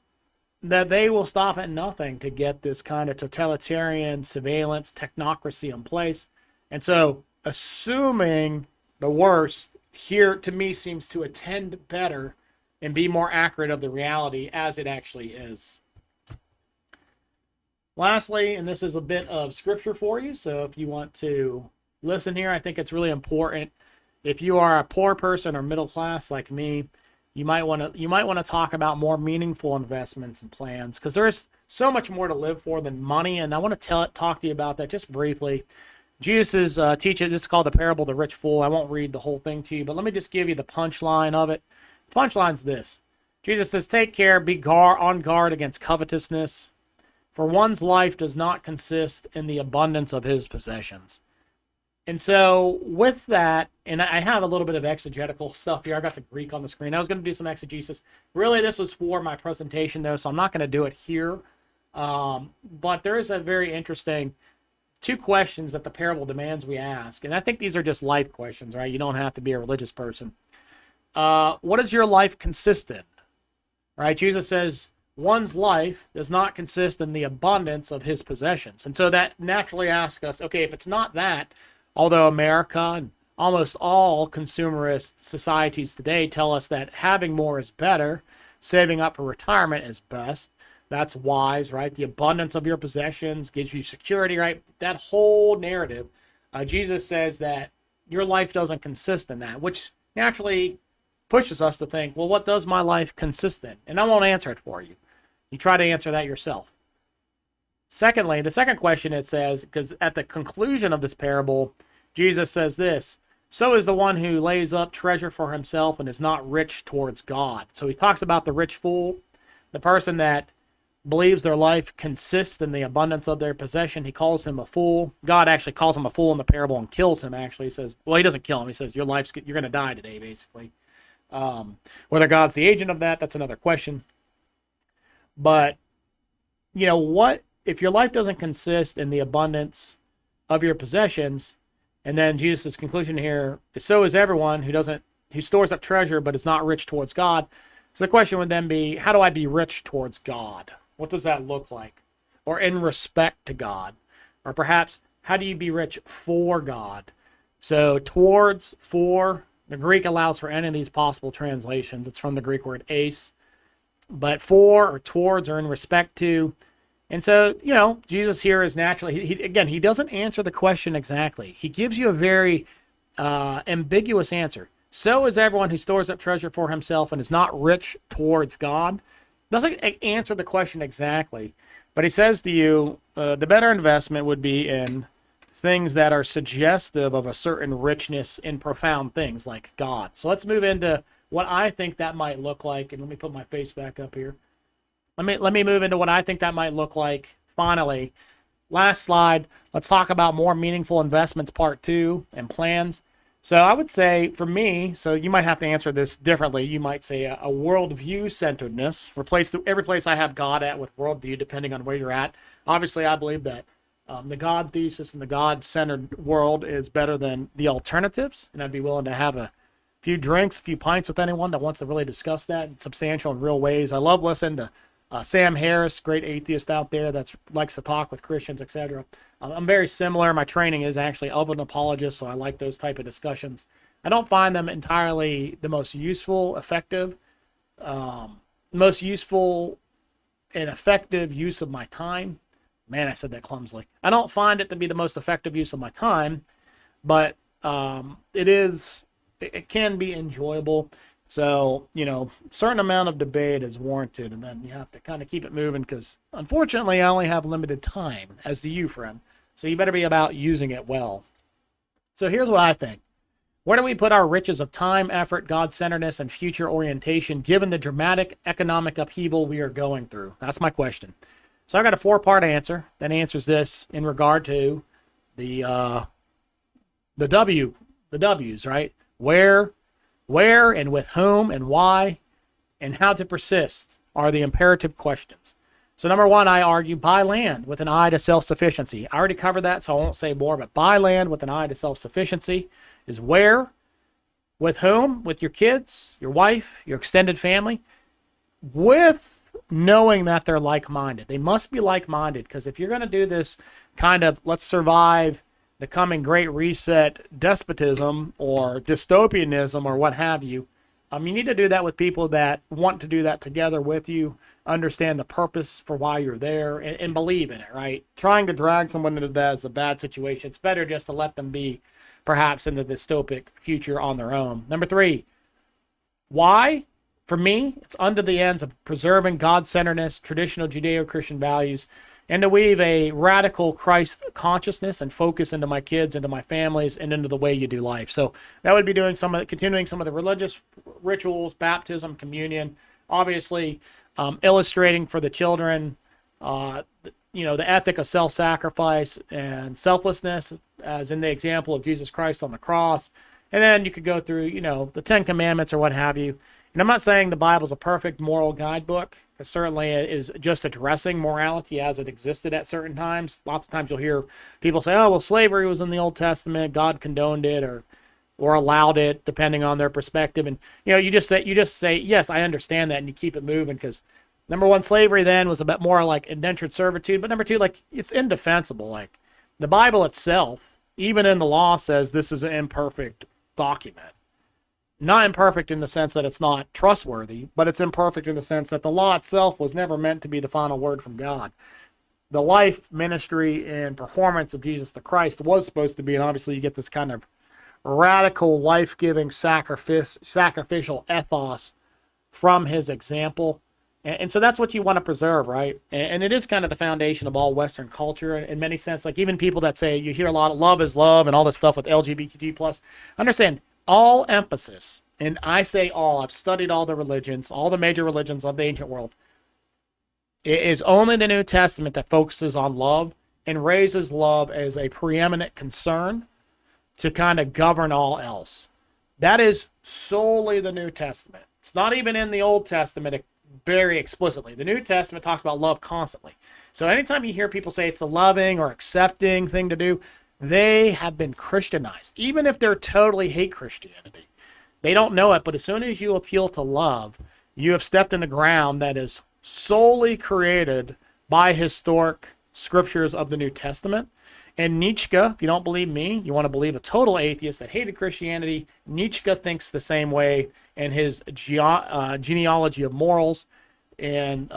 That they will stop at nothing to get this kind of totalitarian surveillance technocracy in place. And so assuming the worst here to me seems to attend better and be more accurate of the reality as it actually is. Lastly, and this is a bit of scripture for you, so if you want to listen here, I think it's really important. If you are a poor person or middle class like me, you might want to talk about more meaningful investments and plans, because there's so much more to live for than money. And I want to talk to you about that just briefly. Jesus is teaching. This is called the parable of the rich fool. I won't read the whole thing to you, but let me just give you the punchline of it. The punchline's this: Jesus says, "Take care, be on guard against covetousness, for one's life does not consist in the abundance of his possessions." And so with that, and I have a little bit of exegetical stuff here. I got the Greek on the screen. I was going to do some exegesis. Really, this was for my presentation, though, so I'm not going to do it here. But there is a very interesting two questions that the parable demands we ask. And I think these are just life questions, right? You don't have to be a religious person. What does your life consist in? Right? Jesus says, one's life does not consist in the abundance of his possessions. And so that naturally asks us, okay, if it's not that, although America and almost all consumerist societies today tell us that having more is better, saving up for retirement is best, that's wise, right? The abundance of your possessions gives you security, right? That whole narrative, Jesus says that your life doesn't consist in that, which naturally pushes us to think, well, what does my life consist in? And I won't answer it for you. You try to answer that yourself. Secondly, the second question it says, because at the conclusion of this parable, Jesus says this: "So is the one who lays up treasure for himself and is not rich towards God." So he talks about the rich fool, the person that believes their life consists in the abundance of their possession. He calls him a fool. God actually calls him a fool in the parable and kills him, actually. He says, well, he doesn't kill him. He says, you're going to die today, basically. Whether God's the agent of that, that's another question. But, you know, what if your life doesn't consist in the abundance of your possessions? And then Jesus' conclusion here is, so is everyone who stores up treasure but is not rich towards God. So the question would then be, how do I be rich towards God? What does that look like? Or in respect to God? Or perhaps, how do you be rich for God? So towards, for, the Greek allows for any of these possible translations. It's from the Greek word eis. But for or towards or in respect to. And so, you know, Jesus here is naturally, he doesn't answer the question exactly. He gives you a very ambiguous answer. So is everyone who stores up treasure for himself and is not rich towards God. Doesn't answer the question exactly. But he says to you, the better investment would be in things that are suggestive of a certain richness in profound things like God. So let's move into what I think that might look like. And let me put my face back up here. Let me move into what I think that might look like. Finally, last slide. Let's talk about more meaningful investments, part 2, and plans. So I would say for me, so you might have to answer this differently. You might say a worldview centeredness. Replace every place I have God at with worldview, depending on where you're at. Obviously, I believe that the God thesis and the God-centered world is better than the alternatives, and I'd be willing to have a few drinks, a few pints with anyone that wants to really discuss that in substantial and real ways. I love listening to Sam Harris, great atheist out there that likes to talk with Christians, etc. I'm very similar. My training is actually of an apologist, so I like those type of discussions. I don't find them entirely the most useful, effective, most useful and effective use of my time. Man, I said that clumsily. I don't find it to be the most effective use of my time, but it can be enjoyable. So, a certain amount of debate is warranted, and then you have to kind of keep it moving because, unfortunately, I only have limited time, as do you, friend. So you better be about using it well. So here's what I think. Where do we put our riches of time, effort, God-centeredness, and future orientation given the dramatic economic upheaval we are going through? That's my question. So I got a 4-part answer that answers this in regard to the W's, right? Where and with whom and why and how to persist are the imperative questions. So number 1, I argue buy land with an eye to self-sufficiency. I already covered that, so I won't say more, but buy land with an eye to self-sufficiency is where, with whom, with your kids, your wife, your extended family, with knowing that they're like-minded. They must be like-minded, because if you're going to do this kind of let's survive the coming great reset despotism or dystopianism or what have you, you need to do that with people that want to do that together with you, understand the purpose for why you're there, and believe in it, right? Trying to drag someone into that is a bad situation. It's better just to let them be perhaps in the dystopic future on their own. Number 3, why? For me, it's under the ends of preserving God-centeredness, traditional Judeo-Christian values, and to weave a radical Christ consciousness and focus into my kids, into my families, and into the way you do life. So that would be doing continuing some of the religious rituals, baptism, communion, obviously illustrating for the children, the ethic of self-sacrifice and selflessness, as in the example of Jesus Christ on the cross. And then you could go through, the 10 Commandments or what have you. And I'm not saying the Bible's a perfect moral guidebook, because certainly it is just addressing morality as it existed at certain times. Lots of times you'll hear people say, oh, well, slavery was in the Old Testament, God condoned it or allowed it, depending on their perspective. And, you just say, yes, I understand that, and you keep it moving, because number 1, slavery then was a bit more like indentured servitude, but number 2, it's indefensible. Like, the Bible itself, even in the law, says this is an imperfect document. Not imperfect in the sense that it's not trustworthy, but it's imperfect in the sense that the law itself was never meant to be the final word from God. The life, ministry, and performance of Jesus the Christ was supposed to be, and obviously you get this kind of radical, life-giving, sacrificial ethos from his example. And so that's what you want to preserve, right? And it is kind of the foundation of all Western culture in many sense. Like, even people that say, you hear a lot of love is love and all this stuff with LGBTQ+. Understand, all emphasis, and I say all, I've studied all the religions, all the major religions of the ancient world. It is only the New Testament that focuses on love and raises love as a preeminent concern to kind of govern all else. That is solely the New Testament. It's not even in the Old Testament very explicitly. The New Testament talks about love constantly. So anytime you hear people say it's the loving or accepting thing to do, they have been Christianized, even if they're totally hate Christianity. They don't know it, but as soon as you appeal to love, you have stepped into ground that is solely created by historic scriptures of the New Testament. And Nietzsche, if you don't believe me, you want to believe a total atheist that hated Christianity, Nietzsche thinks the same way in his genealogy of morals and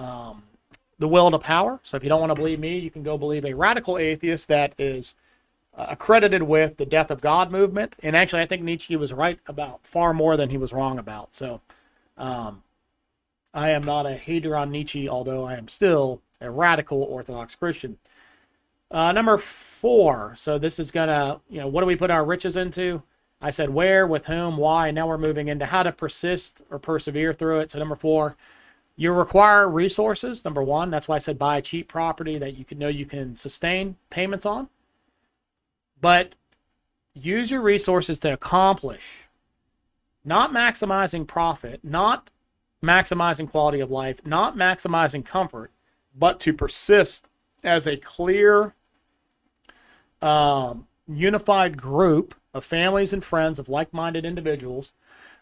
the will to power. So if you don't want to believe me, you can go believe a radical atheist that is accredited with the death of God movement. And actually, I think Nietzsche was right about far more than he was wrong about. So I am not a hater on Nietzsche, although I am still a radical Orthodox Christian. Number 4. So this is gonna, what do we put our riches into? I said where, with whom, why. Now we're moving into how to persist or persevere through it. So number 4, you require resources. Number 1, that's why I said buy a cheap property that you can sustain payments on. But use your resources to accomplish, not maximizing profit, not maximizing quality of life, not maximizing comfort, but to persist as a clear, unified group of families and friends of like-minded individuals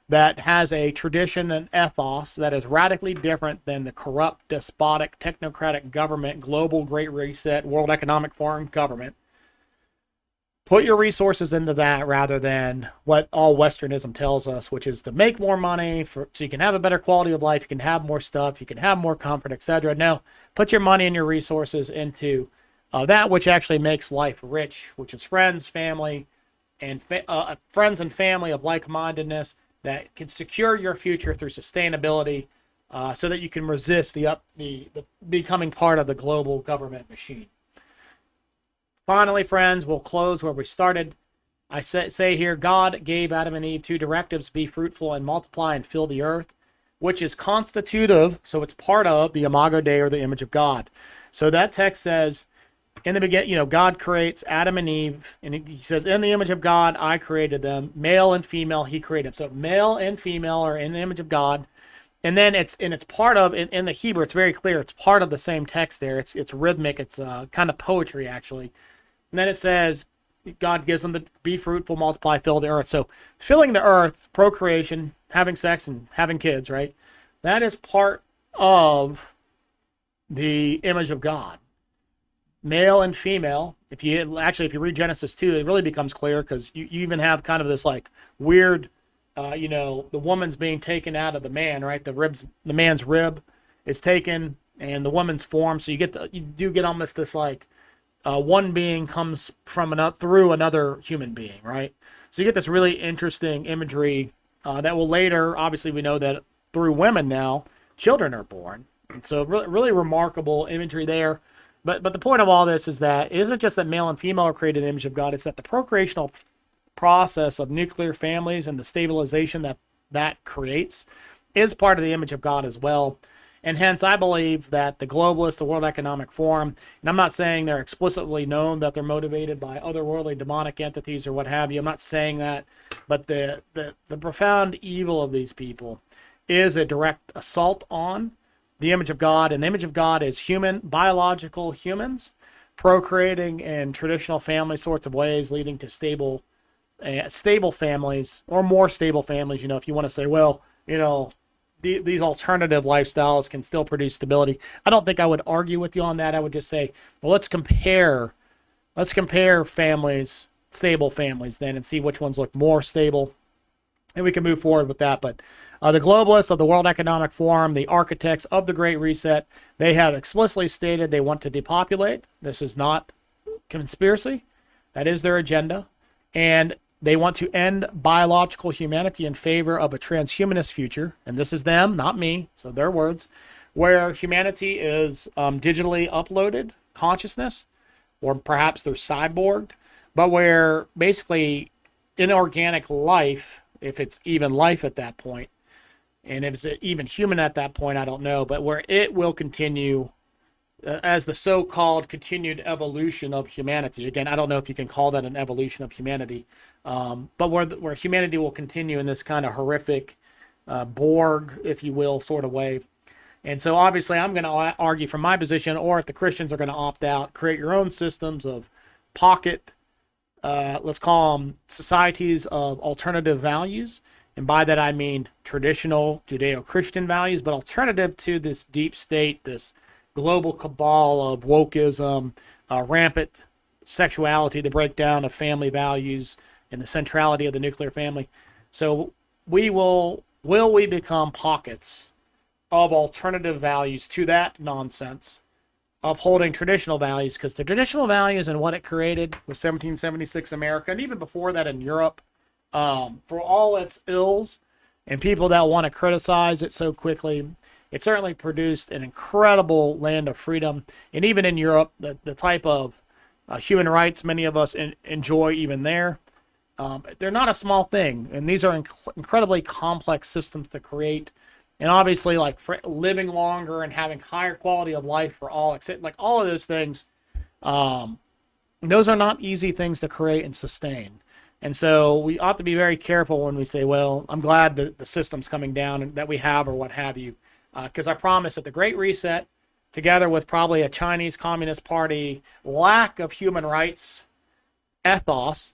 that has a tradition and ethos that is radically different than the corrupt, despotic, technocratic government, global Great Reset, World Economic Forum government. Put your resources into that rather than what all Westernism tells us, which is to make more money so you can have a better quality of life, you can have more stuff, you can have more comfort, etc. No, put your money and your resources into that which actually makes life rich, which is friends, family, and friends and family of like-mindedness that can secure your future through sustainability, so that you can resist the becoming part of the global government machine. Finally, friends, we'll close where we started. I say here, God gave Adam and Eve 2 directives: be fruitful and multiply and fill the earth, which is constitutive, so it's part of the Imago Dei, or the image of God. So that text says, in the beginning, God creates Adam and Eve, and he says, in the image of God, I created them. Male and female, he created them. So male and female are in the image of God. And then it's part of, in the Hebrew, it's very clear, it's part of the same text there. It's rhythmic, it's kind of poetry, actually. And then it says, God gives them to be fruitful, multiply, fill the earth. So filling the earth, procreation, having sex, and having kids, right? That is part of the image of God. Male and female. If you read Genesis 2, it really becomes clear, because you even have kind of this like weird, the woman's being taken out of the man, right? The man's rib is taken, and the woman's form. So you do get almost this like, one being comes from through another human being, right? So you get this really interesting imagery that will later, obviously we know that through women now, children are born. And so really, really remarkable imagery there. But the point of all this is that it isn't just that male and female are created in the image of God, it's that the procreational process of nuclear families and the stabilization that creates is part of the image of God as well. And hence, I believe that the globalists, the World Economic Forum, and I'm not saying they're explicitly known that they're motivated by otherworldly demonic entities or what have you. I'm not saying that. But the profound evil of these people is a direct assault on the image of God. And the image of God is human, biological humans procreating in traditional family sorts of ways, leading to stable families, or more stable families. If you want to say, well, these alternative lifestyles can still produce stability. I don't think I would argue with you on that. I would just say, well, let's compare families, stable families then, and see which ones look more stable, and we can move forward with that. But the globalists of the World Economic Forum, the architects of the Great Reset, they have explicitly stated they want to depopulate. This is not conspiracy. That is their agenda. And they want to end biological humanity in favor of a transhumanist future. And this is them, not me, so their words, where humanity is digitally uploaded consciousness, or perhaps they're cyborged, but where basically inorganic life, if it's even life at that point, and if it's even human at that point, I don't know, but where it will continue as the so-called continued evolution of humanity. Again, I don't know if you can call that an evolution of humanity, but where humanity will continue in this kind of horrific Borg, if you will, sort of way. And so obviously I'm going to argue from my position, or if the Christians are going to opt out, create your own systems of pocket, let's call them societies of alternative values. And by that I mean traditional Judeo-Christian values, but alternative to this deep state, this global cabal of wokeism, rampant sexuality, the breakdown of family values, and the centrality of the nuclear family. So will we become pockets of alternative values to that nonsense, upholding traditional values? Because the traditional values and what it created was 1776 America, and even before that in Europe, for all its ills and people that want to criticize it so quickly, it certainly produced an incredible land of freedom. And even in Europe, the type of human rights many of us enjoy even there, they're not a small thing. And these are incredibly complex systems to create. And obviously, like living longer and having higher quality of life for all, except like all of those things, those are not easy things to create and sustain. And so we ought to be very careful when we say, well, I'm glad that the system's coming down and that we have or what have you. Because I promise that the Great Reset, together with probably a Chinese Communist Party lack of human rights ethos,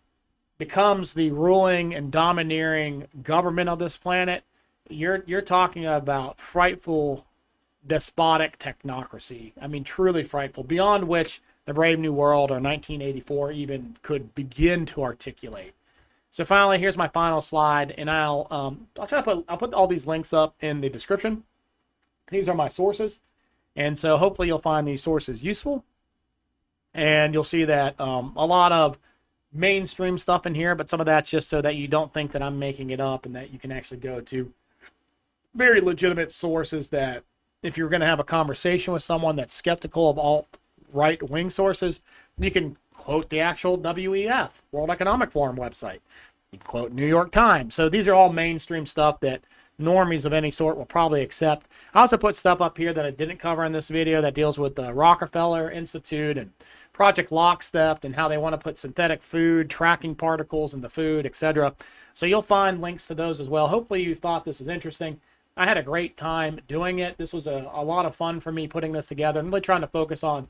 becomes the ruling and domineering government of this planet. You're talking about frightful, despotic technocracy. I mean, truly frightful, beyond which the Brave New World or 1984 even could begin to articulate. So finally, here's my final slide, and I'll try to put all these links up in the description. These are my sources, and so hopefully you'll find these sources useful, and you'll see that a lot of mainstream stuff in here, but some of that's just so that you don't think that I'm making it up and that you can actually go to very legitimate sources that if you're going to have a conversation with someone that's skeptical of alt-right wing sources, you can quote the actual WEF, World Economic Forum website. You can quote New York Times. So these are all mainstream stuff that normies of any sort will probably accept. I also put stuff up here that I didn't cover in this video that deals with the Rockefeller Institute and Project Lockstep and how they want to put synthetic food, tracking particles in the food, etc. So you'll find links to those as well. Hopefully you thought this is interesting. I had a great time doing it. This was a lot of fun for me putting this together. I'm really trying to focus on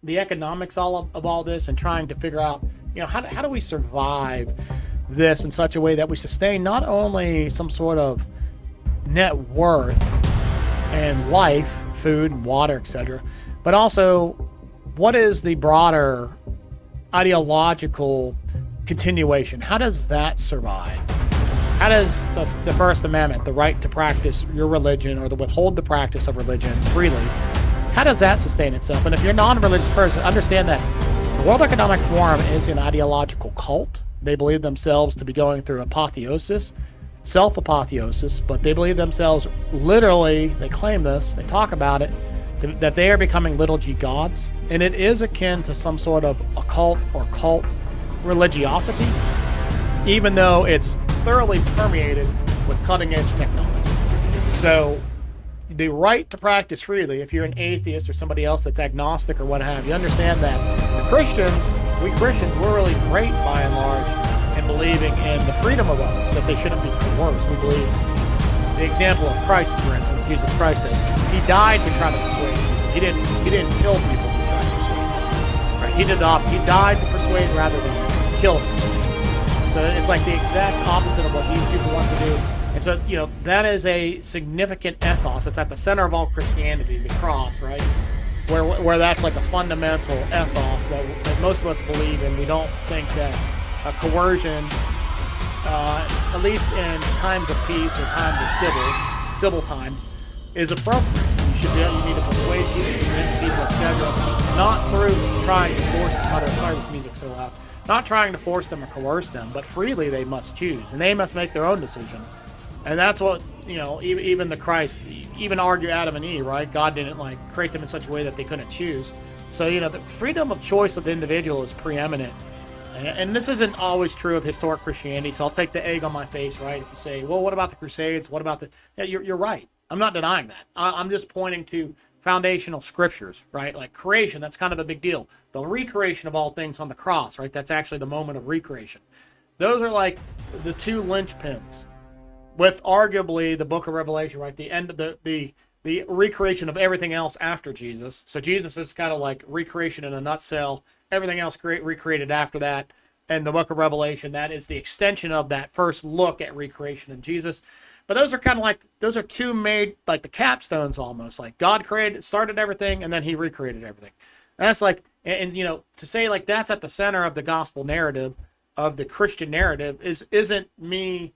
the economics of all this and trying to figure out, how do we survive this in such a way that we sustain not only some sort of net worth and life, food, water, etc., but also what is the broader ideological continuation? How does that survive? How does the First Amendment, the right to practice your religion or to withhold the practice of religion freely, how does that sustain itself? And if you're a non-religious person, understand that the World Economic Forum is an ideological cult. They believe themselves to be going through apotheosis, self-apotheosis, but they believe themselves literally, they claim this, they talk about it, that they are becoming little g gods. And it is akin to some sort of occult or cult religiosity, even though it's thoroughly permeated with cutting-edge technology. So the right to practice freely, if you're an atheist or somebody else that's agnostic or what have you, understand that the Christians, we Christians, we're really great by and large in believing in the freedom of others, that they shouldn't be coerced. We believe the example of Christ, for instance, Jesus Christ, that he died to try to persuade people. He didn't kill people to try to persuade. Right? He did the opposite. He died to persuade rather than kill them. So it's like the exact opposite of what these people want to do. And so, that is a significant ethos. It's at the center of all Christianity, the cross, right? Where that's like a fundamental ethos that most of us believe in. We don't think that a coercion, at least in times of peace or times of civil times, is appropriate. You need to persuade people, convince people, etc. Not through trying to force them. Sorry, this music's so loud. Not trying to force them or coerce them, but freely they must choose, and they must make their own decision. And that's what, even the Christ, even argue Adam and Eve, right? God didn't create them in such a way that they couldn't choose. So, the freedom of choice of the individual is preeminent. And this isn't always true of historic Christianity, so I'll take the egg on my face, right? If you say, well, what about the Crusades? What about yeah, you're right. I'm not denying that. I'm just pointing to foundational scriptures, right? Like creation, that's kind of a big deal. The recreation of all things on the cross, right? That's actually the moment of recreation. Those are like the two linchpins, with arguably the book of Revelation, right? The end of the recreation of everything else after Jesus. So Jesus is kind of like recreation in a nutshell. Everything else recreated after that. And the book of Revelation, that is the extension of that first look at recreation in Jesus. But those are kind of like, those are two made, like the capstones almost. Like God started everything, and then he recreated everything. And that's like, and to say like that's at the center of the gospel narrative, of the Christian narrative, isn't me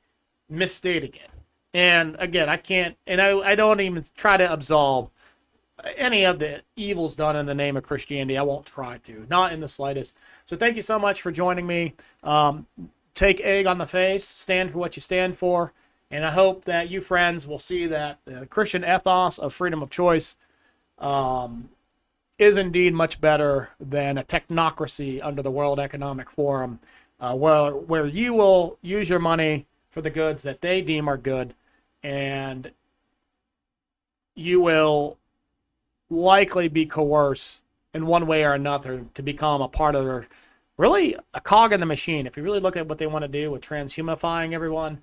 misstating it. And again, I can't, and I don't even try to absolve any of the evils done in the name of Christianity. I won't try to, not in the slightest. So thank you so much for joining me. Take egg on the face, stand for what you stand for. And I hope that you friends will see that the Christian ethos of freedom of choice is indeed much better than a technocracy under the World Economic Forum, where you will use your money for the goods that they deem are good, and you will likely be coerced in one way or another to become a part of their really a cog in the machine. If you really look at what they want to do with transhumifying everyone,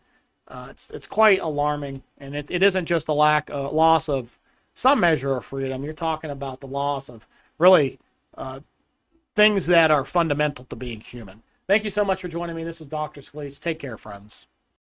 it's quite alarming. And it isn't just a loss of some measure of freedom. You're talking about the loss of really things that are fundamental to being human. Thank you so much for joining me. This is Dr. Scalise. Take care, friends.